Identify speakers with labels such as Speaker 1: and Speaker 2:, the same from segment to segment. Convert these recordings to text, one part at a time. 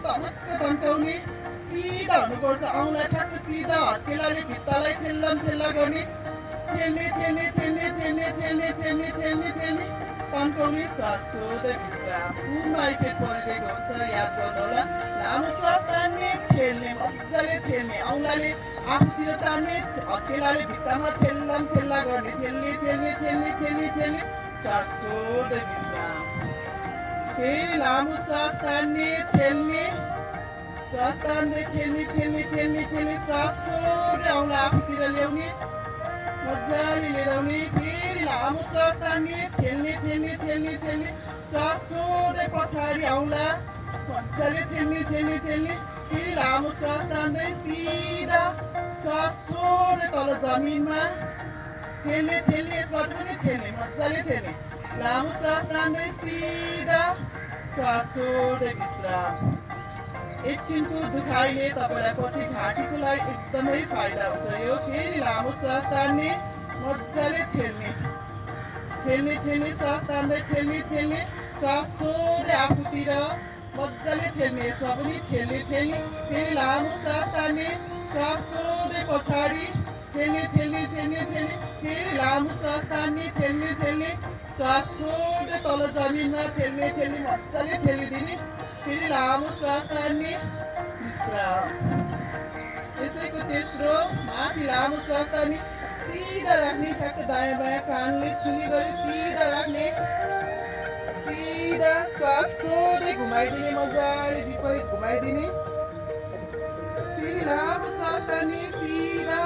Speaker 1: धनक्क धन्काउने सिधा हुनुपर्छ औँला ठ्याक्क सिधा हत्केलाले भित्तालाई थेल्लम थेल्ला गर्ने थेल्ने तन्काउने श्वास सोध्दै विश्राम उमा इफेक्ट परिरहेको हुन्छ याद गर्नु होला लामो श्वास तान्ने थेल्ने मजाले थेल्ने औँलाले आफूतिर तान्ने हत्केलाले भित्तामा थेल्लम थेल्ला गर्ने थेल्ने श्वास सोध्दै विश्राम फेरि लामो श्वास तान्ने थेल्ने श्वास तान्दै थेल्ने श्वास सोध्दै औँला आफूतिर ल्याउने मजाले लिएर आउने फेरि लामो श्वास तान्ने थेल्ने श्वास सोध्दै पछाडि औँला मजाले थेल्ने फेरि लामो श्वास तान्दै सिधा श्वास सोध्दै तल जमिनमा थेल्ने यसबाट पनि थेल्ने मजाले थेल्ने लामो श्वास तान्दै सिधा श्वास सोध्दै विश्राम एकछिनको दुखाइले तपाईँलाई पछि घाँटीको लागि एकदमै फाइदा हुन्छ यो फेरि लामो श्वास तान्ने मजाले थेल्ने श्वास तान्दै थेल्ने श्वास सोध्दै आफूतिर मजाले थेल्ने यसमा पनि थेल्ने फेरि लामो श्वास तान्ने श्वास सोध्दै पछाडि थेल्ने फेरि लामो श्वास तान्ने थेल्ने श्वास सोध्दै तल जमिनमा थेल्ने मजाले थेलिदिने फेरि लामो श्वास तान्ने विश्राम यसैको तेस्रो माथि लामो श्वास तान्ने सिधा राख्ने ठ्याक्क दायाँ बायाँ कानले छुली गरी सिधा राख्ने सिधा श्वास सोध्दै घुमाइदिने मजाले विपरीत घुमाइदिने फेरि लामो श्वास तान्ने सिधा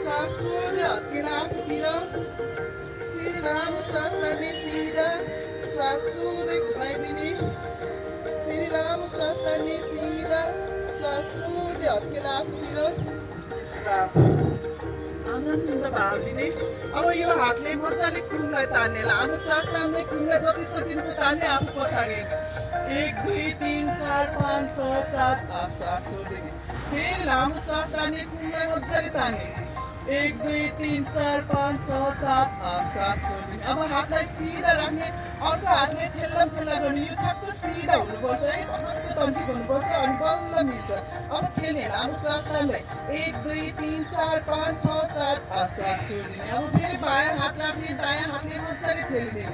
Speaker 1: श्वास सोध्दै हत्केला आफूतिर फेरि लामो श्वास तान्ने सिधा श्वास सोध्दै घुमाइदिने फेरि लामो श्वास तान्ने सिधा श्वास सोध्दै हत्केला आफूतिर विश्राम आनन्द भाव दिने अब यो हातले मजाले कुमलाई तान्ने लामो श्वास तान्दै कुमलाई जति सकिन्छ तान्ने आफू पछाडि 1 2 3 4 5 6 7 8 श्वास छोडिदिने फेरि लामो श्वास तान्ने कुमलाई मजाले तान्ने 1 2 3 4 5 6 7 8 श्वास छोडिदिने अब हातलाई सिधा राख्ने अर्को हातले थेल्लम थेल्ला गर्ने यो ठ्याक्क सिधा हुनुपर्छ है धनक्क तन्किएको हुनुपर्छ अनि बल्ल मिल्छ अब थेल्ने लामो श्वास तान्दै 1 2 3 4 5 6 7 8 श्वास छोडिदिने अब फेरि बायाँ हात राख्ने दायाँ हातले मजाले थेलिदिने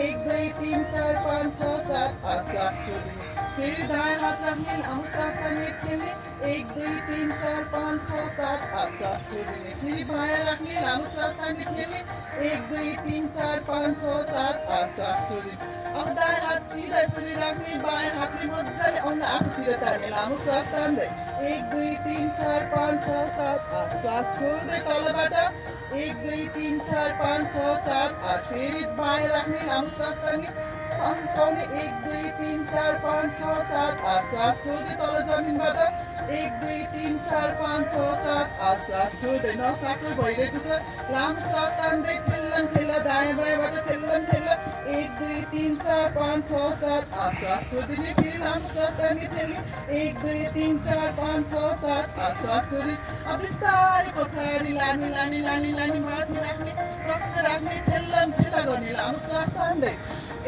Speaker 1: 1 2 3 4 5 6 7 8 श्वास छोडिदिने फेरि दायाँ हात राख्ने लामो श्वास तान्ने थेल्ने 1 2 3 4 5 6 7 8 श्वास छोडिदिने फेरि बायाँ राख्ने लामो श्वास तान्ने थेल्ने 1 2 3 4 5 6 7 8 श्वास छोडिदिने अब दायाँ हात सिधा यसरी राख्ने बायाँ हातले मजाले औँला आफूतिर तान्ने लामो श्वास तान्दै 1 2 3 4 5 6 7 8 श्वास छोड्दै तलबाट 1 2 3 4 5 6 7 8 फेरि बायाँ राख्ने लामो श्वास तान्ने तन्काउने 1 2 3 4 5 6 7 8 श्वास छोड्दै तल जमिनबाट 1 2 3 4 5 6 7 8 श्वास छोड्दै नसाक्लो भइरहेको छ लामो श्वास तान्दै थेल्लम थेल्ला दायाँ बायाँबाट थेल्लम थेल्ला 1 2 3 4 5 6 7 8 श्वास छोडिदिने फेरि लामो श्वास तान्ने थेल्ने 1 2 3 4 5 6 7 8 श्वास छोडिदिने अब बिस्तारै पछाडि लाने माथि राख्ने टक्क राख्ने थेल्लम थेल्ला गर्ने लामो श्वास तान्दै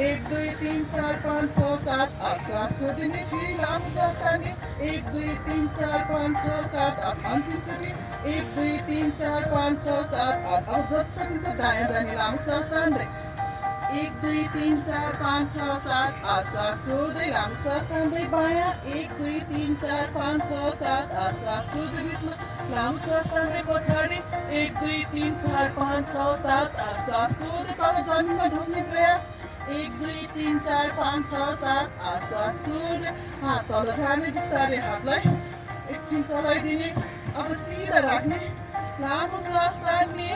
Speaker 1: 1 2 3 4 5 6 7 8 श्वास छोडिदिने फेरि लामो श्वास तान्ने 1 2 3 4 5 6 7 8 अन्तिमचोटि 1 2 3 4 5 6 7 8 अब जति सकिन्छ दायाँ जाने लामो श्वास तान्दै 1 2 3 4 5 6 7 8 श्वास छोड्दै लामो श्वास तान्दै बायाँ 1 2 3 4 5 6 7 8 श्वास छोड्दै बिचमा लामो श्वास तान्दै पछाडि 1 2 3 4 5 6 7 8 श्वास छोड्दै तल जमिनमा ढुक्ने प्रयास 1 2 3 4 5 6 7 8 श्वास छोड्दै हात तल झार्ने बिस्तारै हातलाई एकछिन चलाइदिने अब सिधा राख्ने लामो श्वास तान्ने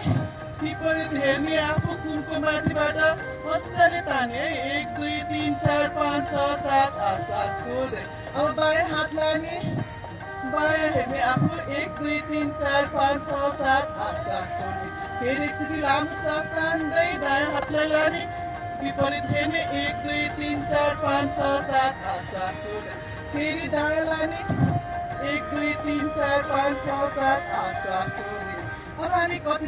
Speaker 1: विपरीत हेर्ने आफू कुमको माथिबाट मजाले तान्ने है 1 2 3 4 5 6 7 8 श्वास छोड्दै अब बायाँ हात लाने बायाँ हेर्ने आफू 1 2 3 4 5 6 7 8 श्वास छोड्ने फेरि एकचोटि लामो श्वास तान्दै दायाँ हातलाई लाने विपरीत हेर्ने 1 2 3 4 5 6 7 8 श्वास छोड्दै फेरि दायाँ लाने 1 2 3 4 5 6 7 8 श्वास छोड्ने अब हामी कति